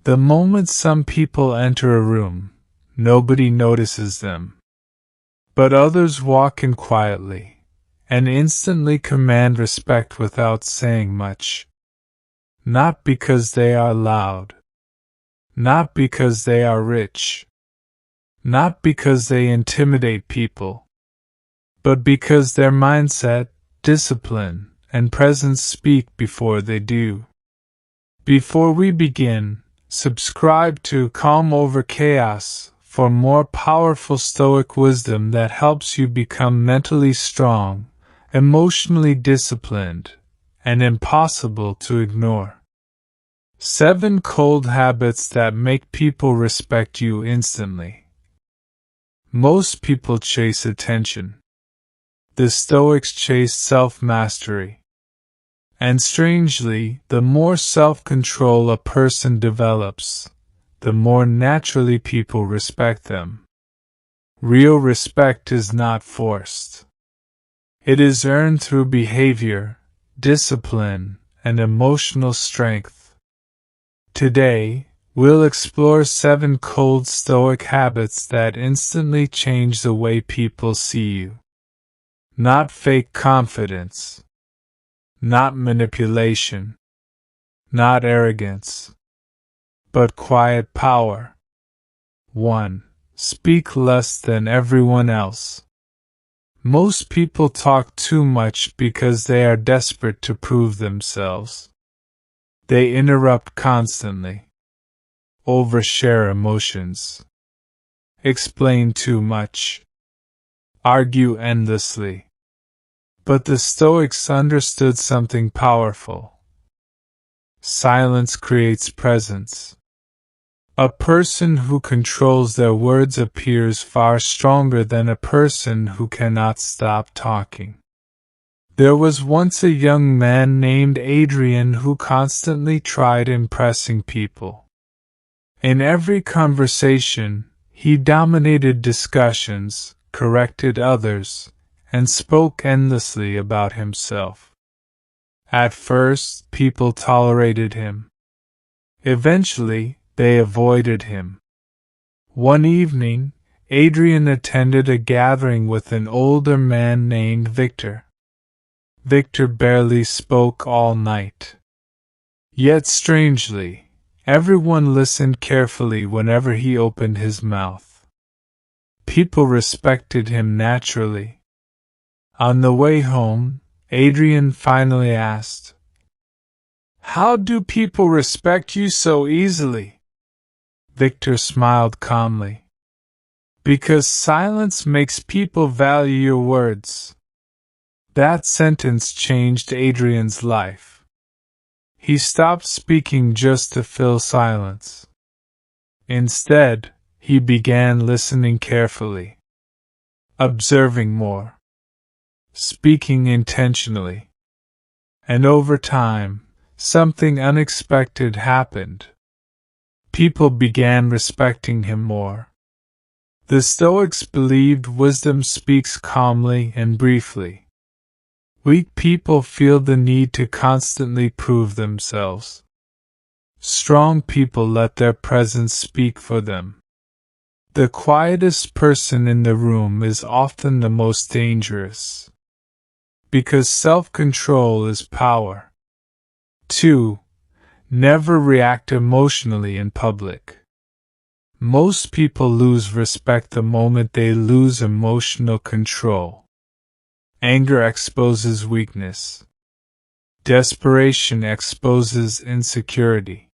The moment some people enter a room, nobody notices them. But others walk in quietly, and instantly command respect without saying much. Not because they are loud. Not because they are rich. Not because they intimidate people. But because their mindset, discipline, and presence speak before they do. Before we begin, subscribe to Calm Over Chaos for more powerful Stoic wisdom that helps you become mentally strong, emotionally disciplined, and impossible to ignore. 7 cold habits that make people respect you instantly. Most people chase attention. The Stoics chase self-mastery. And strangely, the more self-control a person develops, the more naturally people respect them. Real respect is not forced. It is earned through behavior, discipline, and emotional strength. Today, we'll explore 7 cold Stoic habits that instantly change the way people see you. Not fake confidence. Not manipulation. Not arrogance. But quiet power. 1. Speak less than everyone else. Most people talk too much because they are desperate to prove themselves. They interrupt constantly. Overshare emotions. Explain too much. Argue endlessly. But the Stoics understood something powerful. Silence creates presence. A person who controls their words appears far stronger than a person who cannot stop talking. There was once a young man named Adrian who constantly tried impressing people. In every conversation, he dominated discussions, corrected others, and spoke endlessly about himself. At first, people tolerated him. Eventually, they avoided him. One evening, Adrian attended a gathering with an older man named Victor. Victor barely spoke all night. Yet strangely, everyone listened carefully whenever he opened his mouth. People respected him naturally. On the way home, Adrian finally asked, "How do people respect you so easily?" Victor smiled calmly. "Because silence makes people value your words." That sentence changed Adrian's life. He stopped speaking just to fill silence. Instead, he began listening carefully, observing more, speaking intentionally. And over time, something unexpected happened. People began respecting him more. The Stoics believed wisdom speaks calmly and briefly. Weak people feel the need to constantly prove themselves. Strong people let their presence speak for them. The quietest person in the room is often the most dangerous. Because self-control is power. 2. Never react emotionally in public. Most people lose respect the moment they lose emotional control. Anger exposes weakness. Desperation exposes insecurity.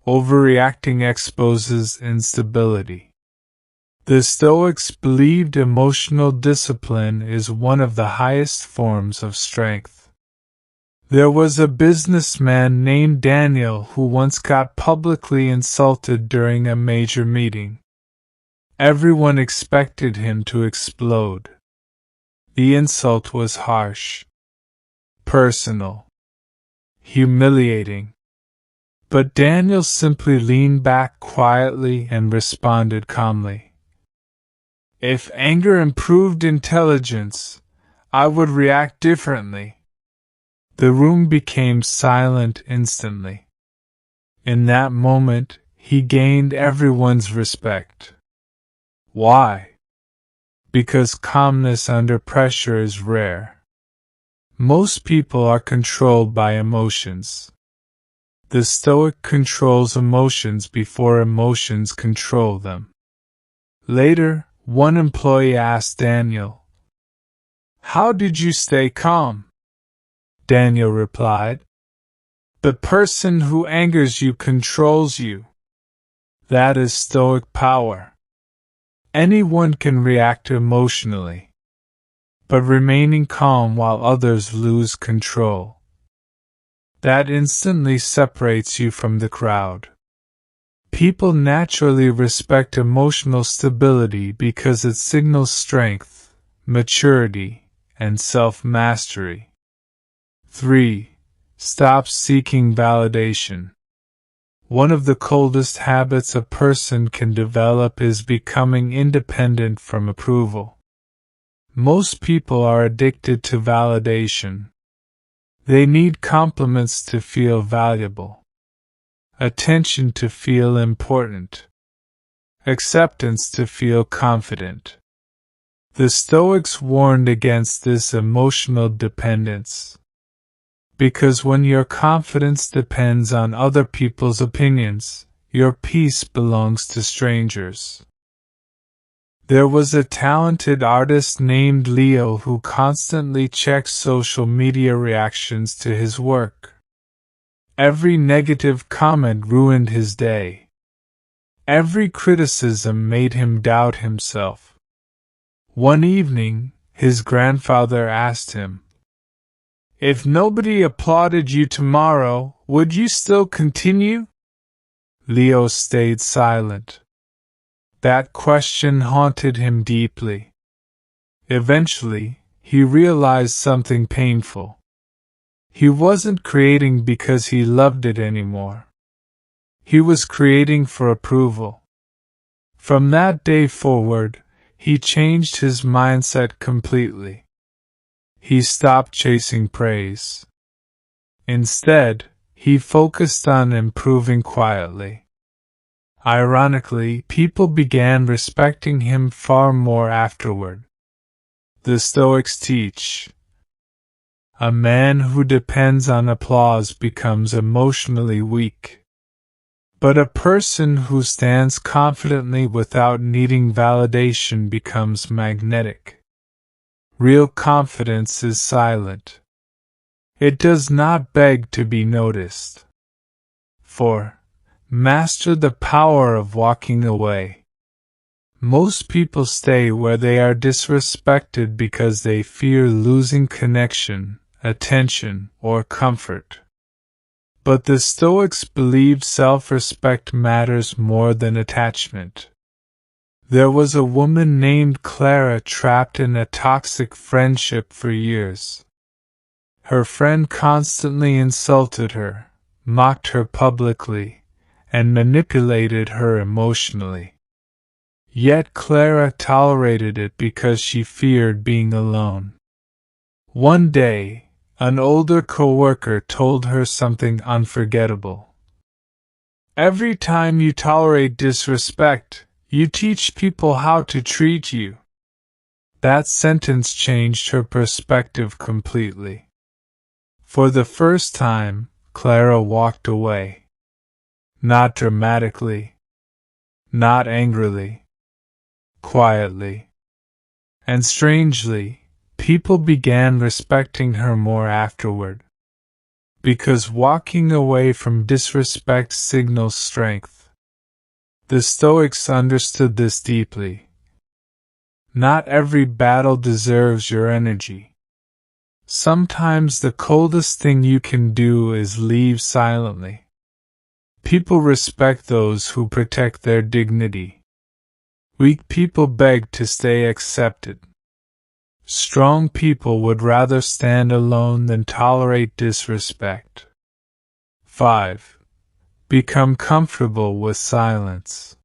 Overreacting exposes instability. The Stoics believed emotional discipline is one of the highest forms of strength. There was a businessman named Daniel who once got publicly insulted during a major meeting. Everyone expected him to explode. The insult was harsh, personal, humiliating. But Daniel simply leaned back quietly and responded calmly. "If anger improved intelligence, I would react differently." The room became silent instantly. In that moment, he gained everyone's respect. Why? Because calmness under pressure is rare. Most people are controlled by emotions. The Stoic controls emotions before emotions control them. Later, one employee asked Daniel, "How did you stay calm?" Daniel replied, "The person who angers you controls you." That is Stoic power. Anyone can react emotionally, but remaining calm while others lose control. That instantly separates you from the crowd. People naturally respect emotional stability because it signals strength, maturity, and self-mastery. 3. Stop seeking validation. One of the coldest habits a person can develop is becoming independent from approval. Most people are addicted to validation. They need compliments to feel valuable, attention to feel important, acceptance to feel confident. The Stoics warned against this emotional dependence. Because when your confidence depends on other people's opinions, your peace belongs to strangers. There was a talented artist named Leo who constantly checked social media reactions to his work. Every negative comment ruined his day. Every criticism made him doubt himself. One evening, his grandfather asked him, "If nobody applauded you tomorrow, would you still continue?" Leo stayed silent. That question haunted him deeply. Eventually, he realized something painful. He wasn't creating because he loved it anymore. He was creating for approval. From that day forward, he changed his mindset completely. He stopped chasing praise. Instead, he focused on improving quietly. Ironically, people began respecting him far more afterward. The Stoics teach, a man who depends on applause becomes emotionally weak. But a person who stands confidently without needing validation becomes magnetic. Real confidence is silent. It does not beg to be noticed. 4. Master the power of walking away. Most people stay where they are disrespected because they fear losing connection, attention, or comfort. But the Stoics believed self-respect matters more than attachment. There was a woman named Clara trapped in a toxic friendship for years. Her friend constantly insulted her, mocked her publicly, and manipulated her emotionally. Yet Clara tolerated it because she feared being alone. One day, an older coworker told her something unforgettable. "Every time you tolerate disrespect, you teach people how to treat you." That sentence changed her perspective completely. For the first time, Clara walked away. Not dramatically, not angrily, quietly. And strangely, people began respecting her more afterward. Because walking away from disrespect signals strength. The Stoics understood this deeply. Not every battle deserves your energy. Sometimes the coldest thing you can do is leave silently. People respect those who protect their dignity. Weak people beg to stay accepted. Strong people would rather stand alone than tolerate disrespect. 5. Become comfortable with silence.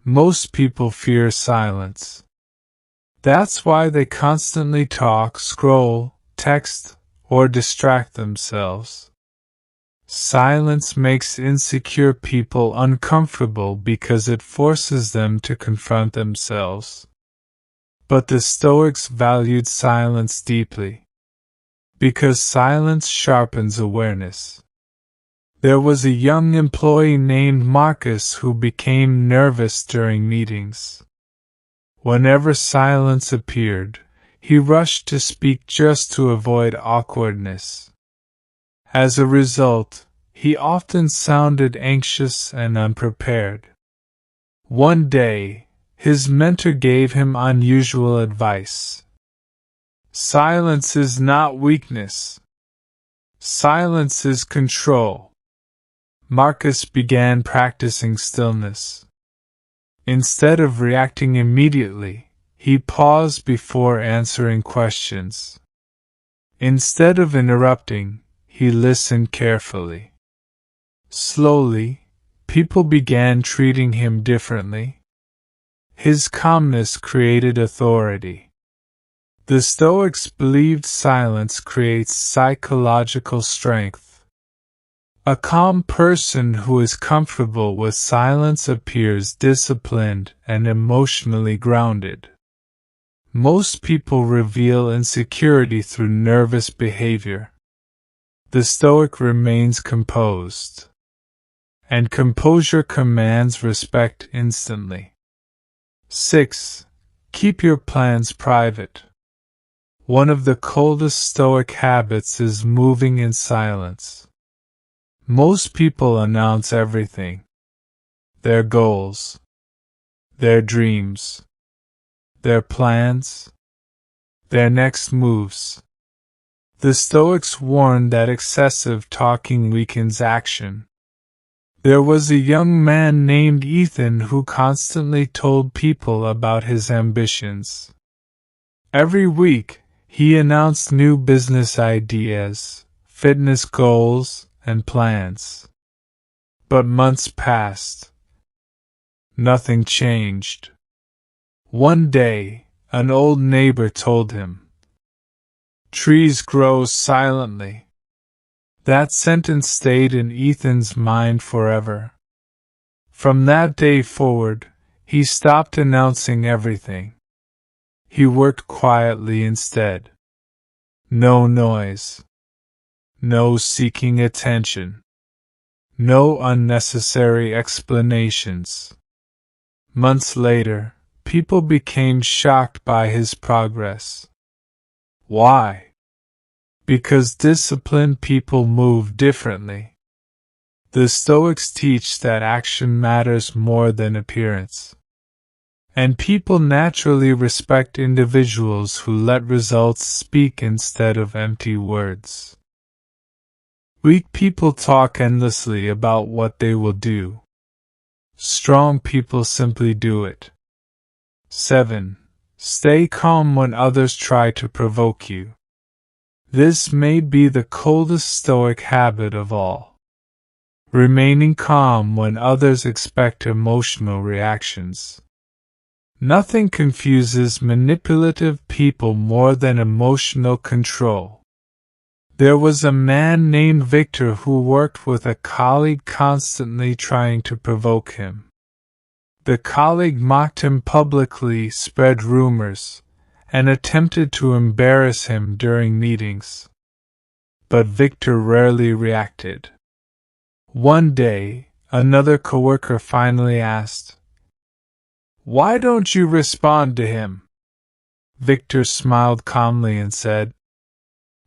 Most people fear silence. That's why they constantly talk, scroll, text, or distract themselves. Silence makes insecure people uncomfortable because it forces them to confront themselves. But the Stoics valued silence deeply, because silence sharpens awareness. There was a young employee named Marcus who became nervous during meetings. Whenever silence appeared, he rushed to speak just to avoid awkwardness. As a result, he often sounded anxious and unprepared. One day, his mentor gave him unusual advice. Silence is not weakness. Silence is control. Marcus began practicing stillness. Instead of reacting immediately, he paused before answering questions. Instead of interrupting, he listened carefully. Slowly, people began treating him differently. His calmness created authority. The Stoics believed silence creates psychological strength. A calm person who is comfortable with silence appears disciplined and emotionally grounded. Most people reveal insecurity through nervous behavior. The Stoic remains composed, and composure commands respect instantly. 6. Keep your plans private. One of the coldest Stoic habits is moving in silence. Most people announce everything: their goals, their dreams, their plans, their next moves. The Stoics warned that excessive talking weakens action. There was a young man named Ethan who constantly told people about his ambitions. Every week, he announced new business ideas, fitness goals, and plans. But months passed. Nothing changed. One day, an old neighbor told him, "Trees grow silently." That sentence stayed in Ethan's mind forever. From that day forward, he stopped announcing everything. He worked quietly instead. No noise. No seeking attention. No unnecessary explanations. Months later, people became shocked by his progress. Why? Because disciplined people move differently. The Stoics teach that action matters more than appearance. And people naturally respect individuals who let results speak instead of empty words. Weak people talk endlessly about what they will do. Strong people simply do it. 7. Stay calm when others try to provoke you. This may be the coldest Stoic habit of all. Remaining calm when others expect emotional reactions. Nothing confuses manipulative people more than emotional control. There was a man named Victor who worked with a colleague constantly trying to provoke him. The colleague mocked him publicly, spread rumors, and attempted to embarrass him during meetings. But Victor rarely reacted. One day, another coworker finally asked, "Why don't you respond to him?" Victor smiled calmly and said,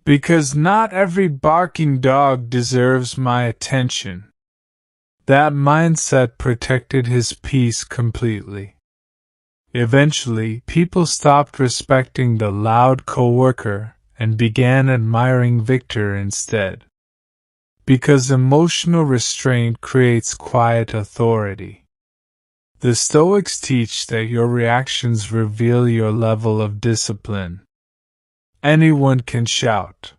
"Because not every barking dog deserves my attention." That mindset protected his peace completely. Eventually, people stopped respecting the loud coworker and began admiring Victor instead. Because emotional restraint creates quiet authority. The Stoics teach that your reactions reveal your level of discipline. Anyone can shout.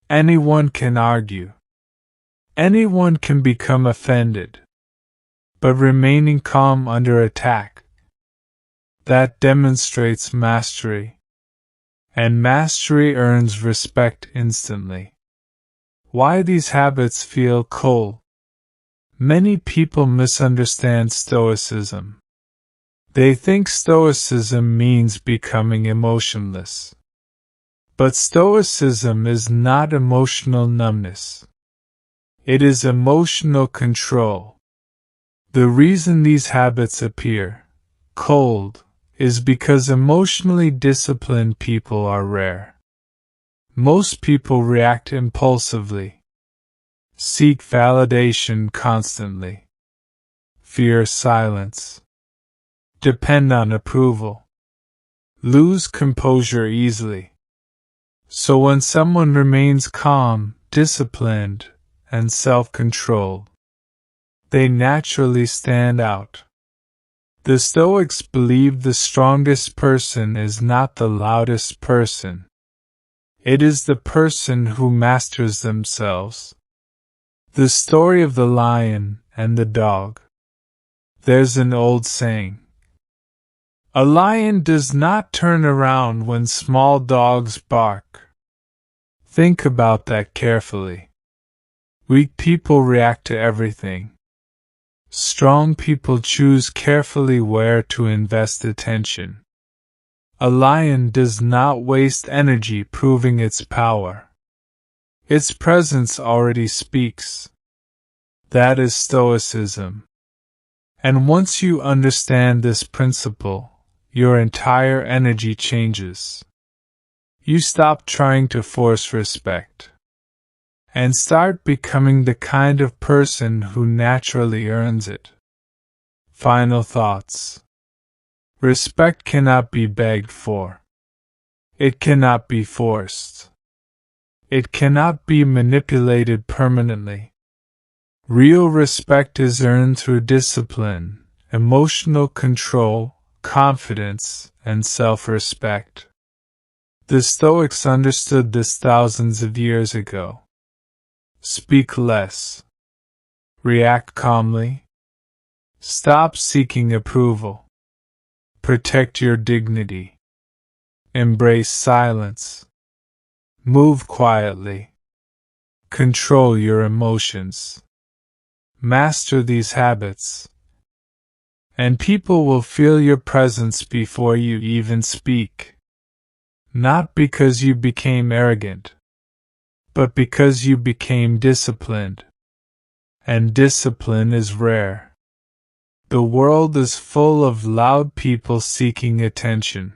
Anyone can argue. Anyone can become offended. But remaining calm under attack, that demonstrates mastery. And mastery earns respect instantly. Why these habits feel cold. Many people misunderstand Stoicism. They think Stoicism means becoming emotionless. But Stoicism is not emotional numbness. It is emotional control. The reason these habits appear cold is because emotionally disciplined people are rare. Most people react impulsively, seek validation constantly, fear silence, depend on approval, lose composure easily. So when someone remains calm, disciplined, and self-controlled, they naturally stand out. The Stoics believe the strongest person is not the loudest person. It is the person who masters themselves. The story of the lion and the dog. There's an old saying. A lion does not turn around when small dogs bark. Think about that carefully. Weak people react to everything. Strong people choose carefully where to invest attention. A lion does not waste energy proving its power. Its presence already speaks. That is Stoicism. And once you understand this principle, your entire energy changes. You stop trying to force respect and start becoming the kind of person who naturally earns it. Final thoughts. Respect cannot be begged for. It cannot be forced. It cannot be manipulated permanently. Real respect is earned through discipline, emotional control, confidence, and self-respect. The Stoics understood this thousands of years ago. Speak less. React calmly. Stop seeking approval. Protect your dignity. Embrace silence. Move quietly. Control your emotions. Master these habits, and people will feel your presence before you even speak. Not because you became arrogant, but because you became disciplined. And discipline is rare. The world is full of loud people seeking attention.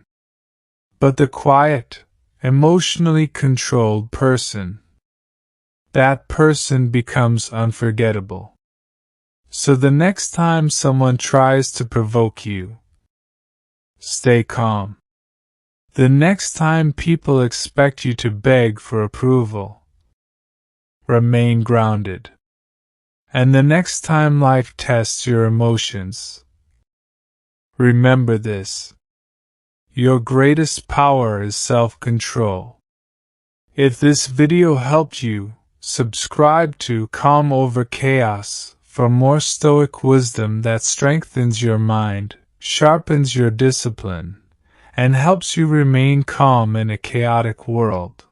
But the quiet, emotionally controlled person, that person becomes unforgettable. So the next time someone tries to provoke you, stay calm. The next time people expect you to beg for approval, remain grounded. And the next time life tests your emotions, remember this. Your greatest power is self-control. If this video helped you, subscribe to Calm Over Chaos for more Stoic wisdom that strengthens your mind, sharpens your discipline, and helps you remain calm in a chaotic world.